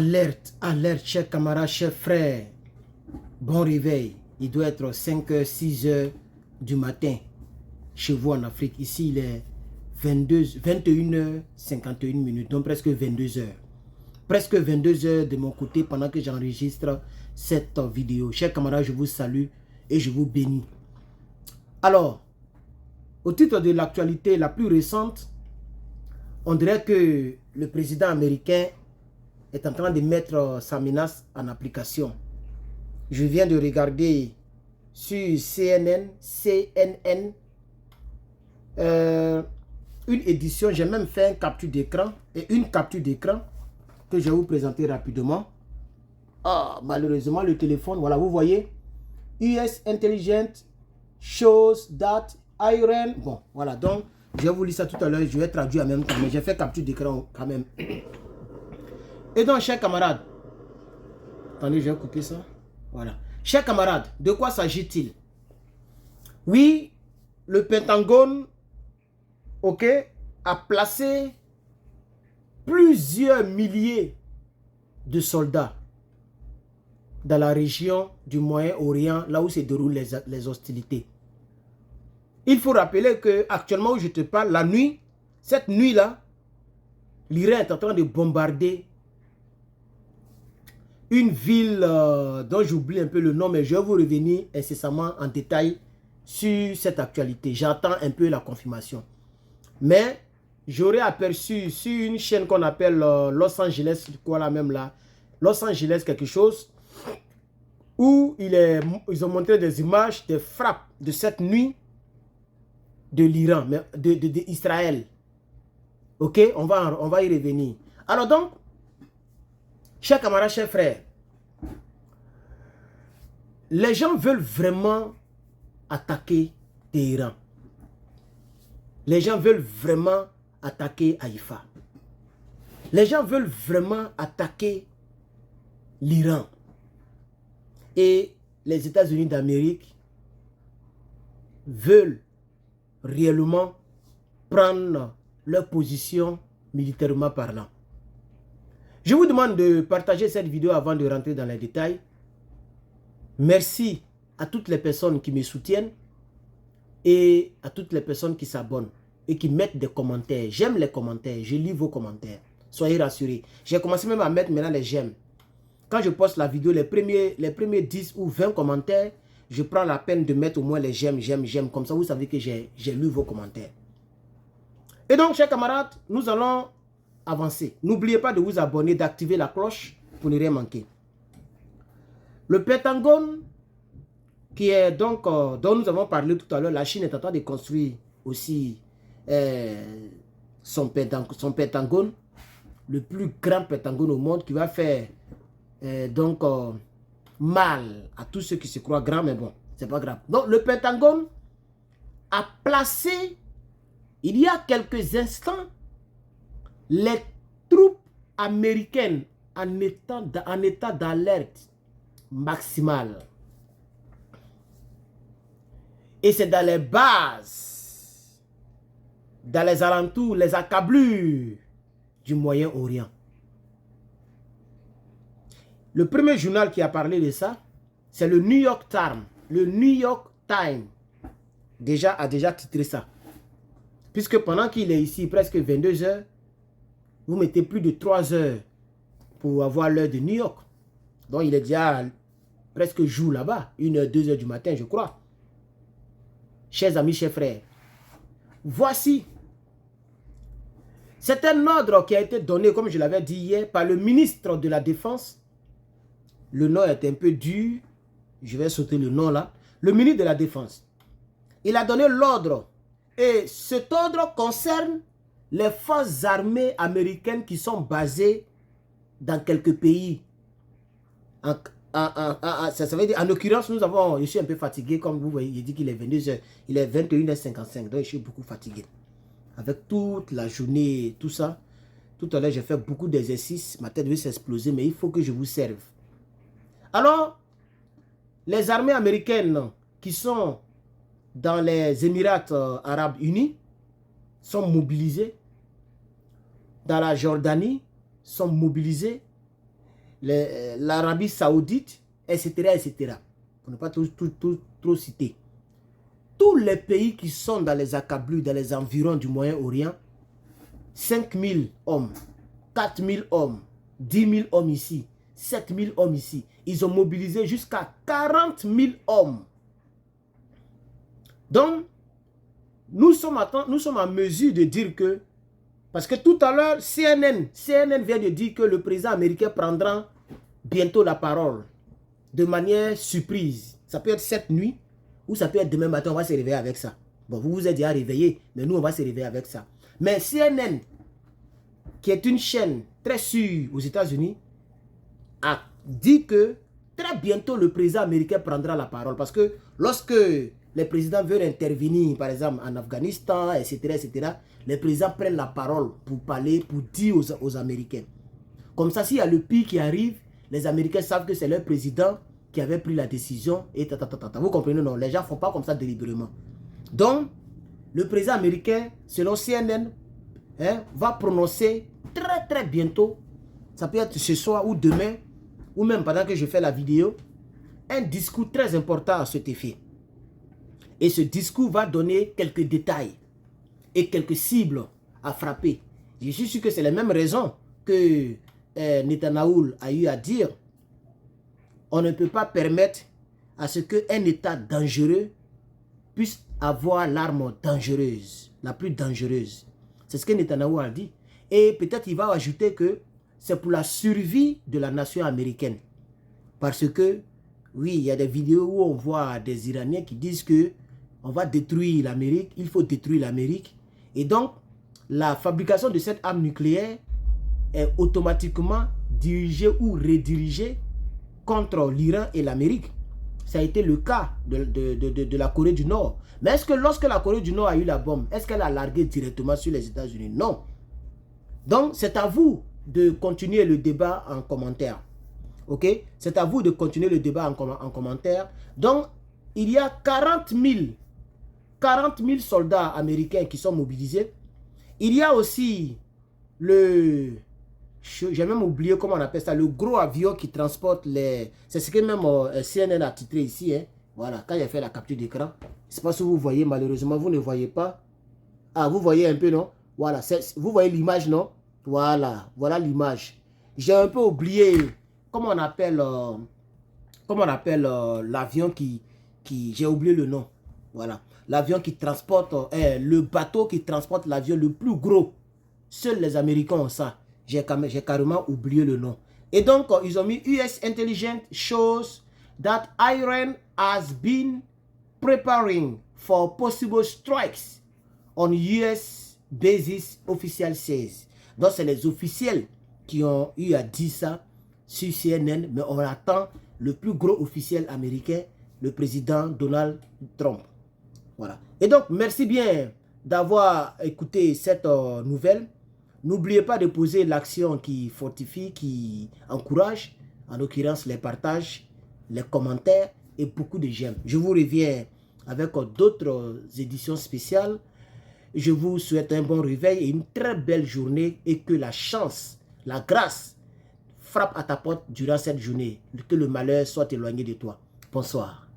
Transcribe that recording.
Alerte, alerte, chers camarades, chers frères. Bon réveil. Il doit être 5h, 6h du matin chez vous en Afrique. Ici, il est 21h51, donc presque 22h. Presque 22h de mon côté pendant que j'enregistre cette vidéo. Chers camarades, je vous salue et je vous bénis. Alors, au titre de l'actualité la plus récente, on dirait que le président américain est en train de mettre sa menace en application. Je viens de regarder sur CNN, une édition, j'ai même fait une capture d'écran que je vais vous présenter rapidement. Ah, malheureusement, le téléphone, voilà, vous voyez, US Intelligence shows that Iran, bon, voilà, donc, je vais vous lire ça tout à l'heure, je vais traduire en même temps, mais j'ai fait capture d'écran quand même. Et donc, chers camarades, attendez, je vais couper ça. Voilà. Chers camarades, de quoi s'agit-il? Oui, le Pentagone, ok, a placé plusieurs milliers de soldats dans la région du Moyen-Orient, là où se déroulent les hostilités. Il faut rappeler que actuellement où je te parle, la nuit, cette nuit-là, l'Iran est en train de bombarder une ville dont j'oublie un peu le nom, mais je vais vous revenir incessamment en détail sur cette actualité. J'attends un peu la confirmation. Mais j'aurais aperçu sur une chaîne qu'on appelle Los Angeles, quoi là même là, Los Angeles quelque chose, où ils ont montré des images des frappes de cette nuit de l'Iran, d'Israël. Ok, on va y revenir. Alors donc, chers camarades, chers frères, les gens veulent vraiment attaquer Téhéran. Les gens veulent vraiment attaquer Haïfa. Les gens veulent vraiment attaquer l'Iran. Et les États-Unis d'Amérique veulent réellement prendre leur position militairement parlant. Je vous demande de partager cette vidéo avant de rentrer dans les détails. Merci à toutes les personnes qui me soutiennent et à toutes les personnes qui s'abonnent et qui mettent des commentaires. J'aime les commentaires, je lis vos commentaires. Soyez rassurés. J'ai commencé même à mettre maintenant les j'aime. Quand je poste la vidéo, les premiers 10 ou 20 commentaires, je prends la peine de mettre au moins les j'aime. Comme ça, vous savez que j'ai lu vos commentaires. Et donc, chers camarades, nous allons avancer. N'oubliez pas de vous abonner, d'activer la cloche pour ne rien manquer. Le Pentagone, qui est donc, dont nous avons parlé tout à l'heure, la Chine est en train de construire aussi son Pentagone, le plus grand Pentagone au monde, qui va faire mal à tous ceux qui se croient grands, mais bon, c'est pas grave. Donc, le Pentagone a placé, il y a quelques instants, les troupes américaines en état d'alerte maximale. Et c'est dans les bases, dans les alentours, les accablures du Moyen-Orient. Le premier journal qui a parlé de ça, c'est le New York Times. Le New York Times a déjà titré ça. Puisque pendant qu'il est ici, presque 22 heures, vous mettez plus de 3 heures pour avoir l'heure de New York. Donc il est déjà presque jour là-bas, 1h, 2h du matin, je crois. Chers amis, chers frères, voici. C'est un ordre qui a été donné, comme je l'avais dit hier, par le ministre de la Défense. Le nom est un peu dur. Je vais sauter le nom là. Le ministre de la Défense. Il a donné l'ordre. Et cet ordre concerne les forces armées américaines qui sont basées dans quelques pays. Ça veut dire, en l'occurrence, je suis un peu fatigué, comme vous voyez, il dit qu'il est 22h, il est 21h55, donc je suis beaucoup fatigué. Avec toute la journée, tout ça, tout à l'heure, j'ai fait beaucoup d'exercices, ma tête veut s'exploser, mais il faut que je vous serve. Alors, les armées américaines qui sont dans les Émirats arabes unis sont mobilisées, dans la Jordanie, sont mobilisées, l'Arabie Saoudite, etc., etc. Pour ne pas trop citer. Tous les pays qui sont dans les accablures, dans les environs du Moyen-Orient, 5 000 hommes, 4 000 hommes, 10 000 hommes ici, 7 000 hommes ici. Ils ont mobilisé jusqu'à 40 000 hommes. Donc, nous sommes en mesure de dire que, parce que tout à l'heure, CNN vient de dire que le président américain prendra bientôt la parole de manière surprise. Ça peut être cette nuit ou ça peut être demain matin, on va se réveiller avec ça. Bon, vous vous êtes déjà réveillé, mais nous, on va se réveiller avec ça. Mais CNN, qui est une chaîne très sûre aux États-Unis, a dit que très bientôt, le président américain prendra la parole. Parce que lorsque les présidents veulent intervenir, par exemple, en Afghanistan, etc., les présidents prennent la parole pour parler, pour dire aux Américains. Comme ça, s'il y a le pire qui arrive, les Américains savent que c'est leur président qui avait pris la décision. Et Vous comprenez, non? Les gens ne font pas comme ça délibérément. Donc, le président américain, selon CNN, va prononcer très bientôt, ça peut être ce soir ou demain, ou même pendant que je fais la vidéo, un discours très important à cet effet. Et ce discours va donner quelques détails et quelques cibles à frapper. Je suis sûr que c'est les mêmes raisons que Netanyahou a eu à dire. On ne peut pas permettre à ce qu'un État dangereux puisse avoir l'arme dangereuse, la plus dangereuse. C'est ce que Netanyahou a dit. Et peut-être il va ajouter que c'est pour la survie de la nation américaine. Parce que, oui, il y a des vidéos où on voit des Iraniens qui disent que on va détruire l'Amérique, il faut détruire l'Amérique. Et donc, la fabrication de cette arme nucléaire est automatiquement dirigée ou redirigée contre l'Iran et l'Amérique. Ça a été le cas de la Corée du Nord. Mais est-ce que lorsque la Corée du Nord a eu la bombe, est-ce qu'elle a largué directement sur les États-Unis? Non. Donc, c'est à vous de continuer le débat en commentaire. Ok? C'est à vous de continuer le débat en commentaire. Donc, il y a 40 000 soldats américains qui sont mobilisés. Il y a aussi j'ai même oublié comment on appelle ça, le gros avion qui transporte les... C'est ce que même CNN a titré ici. Hein. Voilà, quand j'ai fait la capture d'écran. Je ne sais pas si vous voyez, malheureusement, vous ne voyez pas. Ah, vous voyez un peu, non? Voilà, vous voyez l'image, non? Voilà, voilà l'image. J'ai un peu oublié comment on appelle l'avion qui j'ai oublié le nom. Voilà, l'avion qui transporte, le bateau qui transporte l'avion le plus gros. Seuls les Américains ont ça. J'ai carrément oublié le nom. Et donc, ils ont mis US Intelligence shows that Iran has been preparing for possible strikes on US bases, official says. Donc, c'est les officiels qui ont eu à dire ça sur CNN, mais on attend le plus gros officiel américain, le président Donald Trump. Voilà. Et donc, merci bien d'avoir écouté cette nouvelle. N'oubliez pas de poser l'action qui fortifie, qui encourage, en l'occurrence les partages, les commentaires et beaucoup de j'aime. Je vous reviens avec d'autres éditions spéciales. Je vous souhaite un bon réveil et une très belle journée et que la chance, la grâce frappe à ta porte durant cette journée. Que le malheur soit éloigné de toi. Bonsoir.